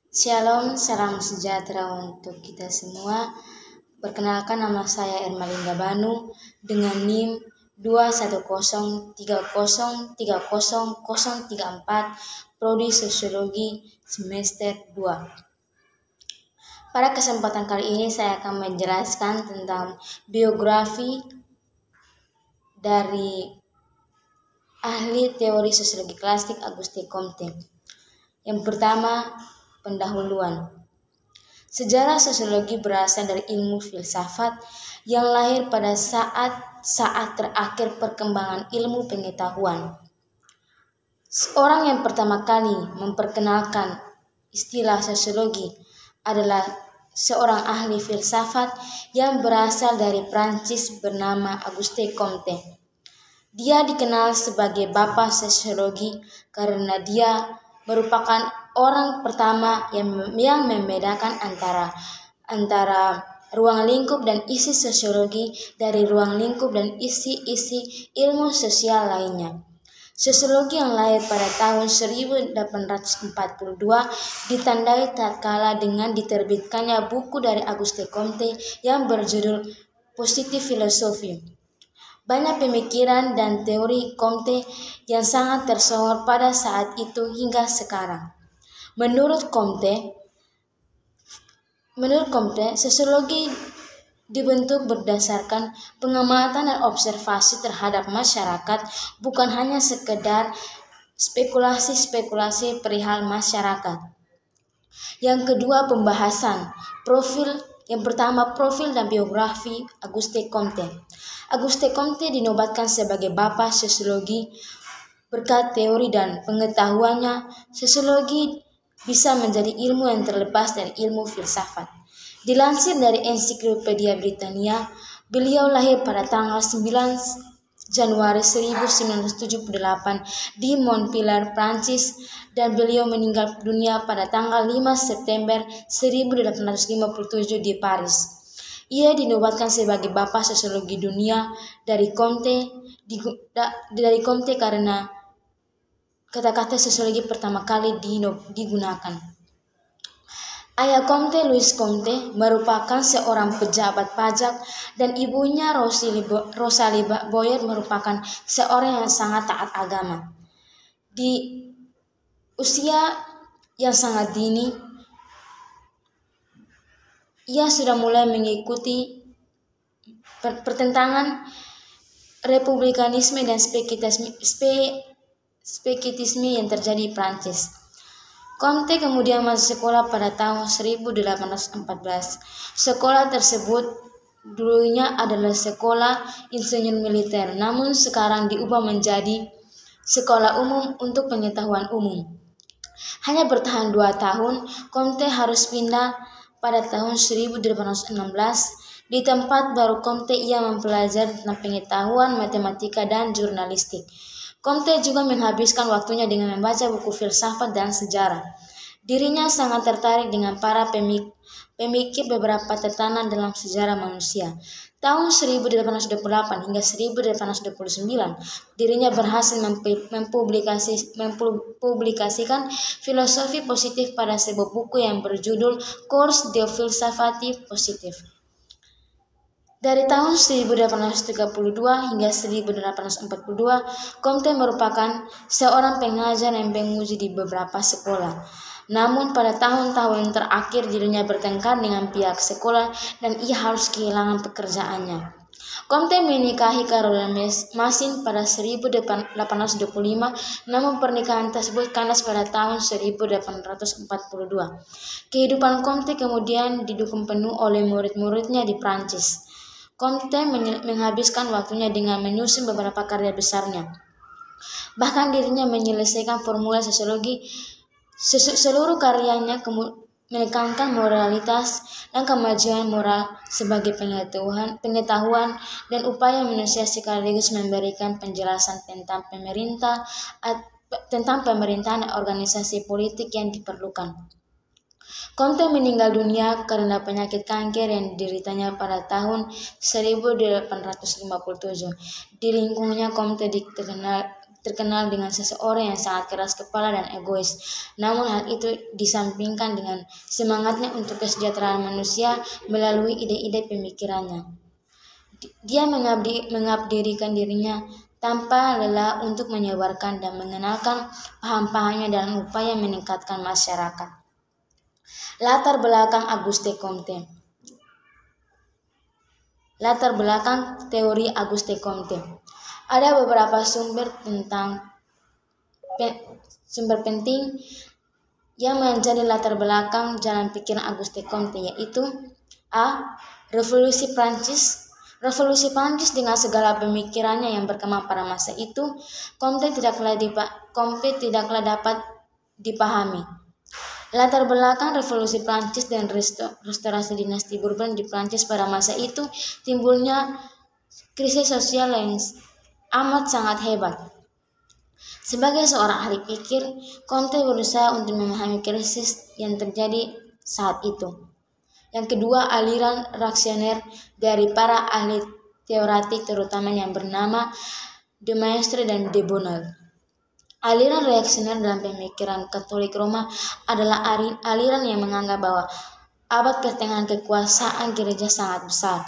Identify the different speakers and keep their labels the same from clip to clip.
Speaker 1: Shalom, salam sejahtera untuk kita semua. Perkenalkan, nama saya Ermalinda Banu dengan NIM 21030303034, Prodi Sosiologi semester 2. Pada kesempatan kali ini saya akan menjelaskan tentang biografi dari ahli teori sosiologi klasik Auguste Comte. Yang pertama, pendahuluan. Sejarah sosiologi berasal dari ilmu filsafat yang lahir pada saat terakhir perkembangan ilmu pengetahuan. Orang yang pertama kali memperkenalkan istilah sosiologi adalah seorang ahli filsafat yang berasal dari Prancis bernama Auguste Comte. Dia dikenal sebagai Bapak Sosiologi karena dia merupakan orang pertama yang membedakan antara ruang lingkup dan isi sosiologi dari ruang lingkup dan isi ilmu sosial lainnya. Sosiologi yang lahir pada tahun 1842 ditandai tatkala dengan diterbitkannya buku dari Auguste Comte yang berjudul Positif Filosofi. Banyak pemikiran dan teori Comte yang sangat tersohor pada saat itu hingga sekarang. Menurut Comte, sosiologi dibentuk berdasarkan pengamatan dan observasi terhadap masyarakat, bukan hanya sekedar spekulasi perihal masyarakat. Yang kedua, pembahasan profil. Yang pertama, profil dan biografi Auguste Comte. Auguste Comte dinobatkan sebagai Bapak Sosiologi. Berkat teori dan pengetahuannya, sosiologi bisa menjadi ilmu yang terlepas dari ilmu filsafat. Dilansir dari Ensiklopedia Britannia, beliau lahir pada tanggal 9 Januari 1978 di Montpellier, Prancis, dan beliau meninggal dunia pada tanggal 5 September 1857 di Paris. Ia dinobatkan sebagai Bapak Sosiologi Dunia dari Comte karena kata-kata sosiologi pertama kali digunakan. Ayah Comte, Louis Comte, merupakan seorang pejabat pajak dan ibunya Rosalie Boyer merupakan seorang yang sangat taat agama. Di usia yang sangat dini, ia sudah mulai mengikuti pertentangan republikanisme dan spekitisme yang terjadi di Prancis. Comte kemudian masuk sekolah pada tahun 1814. Sekolah tersebut dulunya adalah sekolah insinyur militer, namun sekarang diubah menjadi sekolah umum untuk pengetahuan umum. Hanya bertahan 2 tahun, Comte harus pindah pada tahun 1816. Di tempat baru Comte ia mempelajari tentang pengetahuan, matematika, dan jurnalistik. Comte juga menghabiskan waktunya dengan membaca buku filsafat dan sejarah. Dirinya sangat tertarik dengan para pemikir beberapa tatanan dalam sejarah manusia. Tahun 1828 hingga 1829, dirinya berhasil mempublikasikan filosofi positif pada sebuah buku yang berjudul Cours de Philosophie Positive. Dari tahun 1832 hingga 1842, Comte merupakan seorang pengajar dan penguji di beberapa sekolah. Namun pada tahun-tahun terakhir dirinya bertengkar dengan pihak sekolah dan ia harus kehilangan pekerjaannya. Comte menikahi Caroline Massin pada 1825, namun pernikahan tersebut kandas pada tahun 1842. Kehidupan Comte kemudian didukung penuh oleh murid-muridnya di Prancis. Comte menghabiskan waktunya dengan menyusun beberapa karya besarnya. Bahkan dirinya menyelesaikan formula sosiologi. Seluruh karyanya menekankan moralitas dan kemajuan moral sebagai pengetahuan dan upaya manusia sekaligus memberikan penjelasan tentang pemerintahan dan organisasi politik yang diperlukan. Comte meninggal dunia karena penyakit kanker yang dideritanya pada tahun 1857. Di lingkungannya Comte terkenal dengan seseorang yang sangat keras kepala dan egois. Namun hal itu disampingkan dengan semangatnya untuk kesejahteraan manusia melalui ide-ide pemikirannya. Dia mengabdikan dirinya tanpa lelah untuk menyebarkan dan mengenalkan paham-pahamnya dalam upaya meningkatkan masyarakat. Latar belakang Auguste Comte. Latar belakang teori Auguste Comte. Ada beberapa sumber penting yang menjadi latar belakang jalan pikiran Auguste Comte, yaitu A. Revolusi Prancis. Revolusi Prancis dengan segala pemikirannya yang berkembang pada masa itu, Comte tidaklah dapat dipahami. Latar belakang revolusi Prancis dan restorasi dinasti Bourbon di Prancis pada masa itu, timbulnya krisis sosial yang amat sangat hebat. Sebagai seorang ahli pikir, Comte berusaha untuk memahami krisis yang terjadi saat itu. Yang kedua, aliran reaksioner dari para ahli teoretik terutama yang bernama De Maistre dan De Bonald. Aliran reaksioner dalam pemikiran Katolik Roma adalah aliran yang menganggap bahwa abad pertengahan kekuasaan gereja sangat besar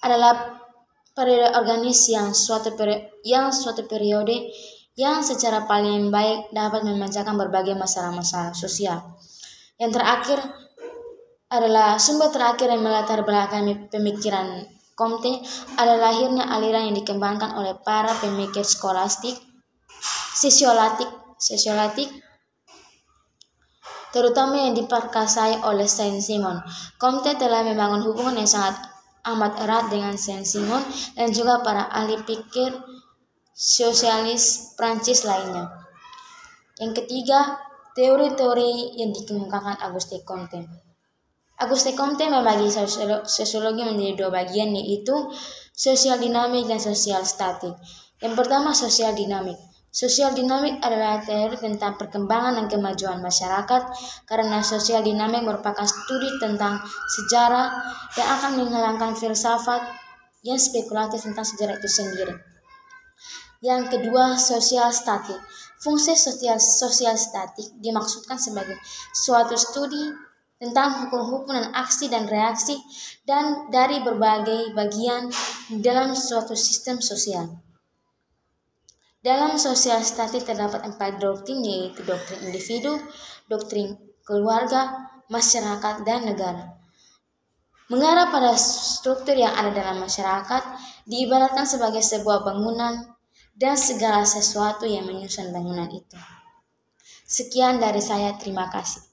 Speaker 1: adalah periode organis yang suatu periode yang secara paling baik dapat memecahkan berbagai masalah-masalah sosial. Yang terakhir adalah sumber terakhir yang melatar belakangi pemikiran Comte adalah lahirnya aliran yang dikembangkan oleh para pemikir skolastik sosiologik terutama yang diperkasai oleh Saint-Simon. Comte telah membangun hubungan yang sangat amat erat dengan Saint-Simon dan juga para ahli pikir sosialis Prancis lainnya. Yang ketiga, teori-teori yang dikemukakan Auguste Comte. Auguste Comte membagi sosiologi menjadi dua bagian, yaitu sosial dinamik dan sosial statik. Yang pertama, sosial dinamik. Sosial dinamik adalah teori tentang perkembangan dan kemajuan masyarakat, karena sosial dinamik merupakan studi tentang sejarah yang akan menghilangkan filsafat yang spekulatif tentang sejarah itu sendiri. Yang kedua, sosial statik. Fungsi sosial statik dimaksudkan sebagai suatu studi tentang hukum-hukum dan aksi dan reaksi dan dari berbagai bagian dalam suatu sistem sosial. Dalam sosial statik terdapat 4 doktrin, yaitu doktrin individu, doktrin keluarga, masyarakat, dan negara. Mengarah pada struktur yang ada dalam masyarakat, diibaratkan sebagai sebuah bangunan dan segala sesuatu yang menyusun bangunan itu. Sekian dari saya, terima kasih.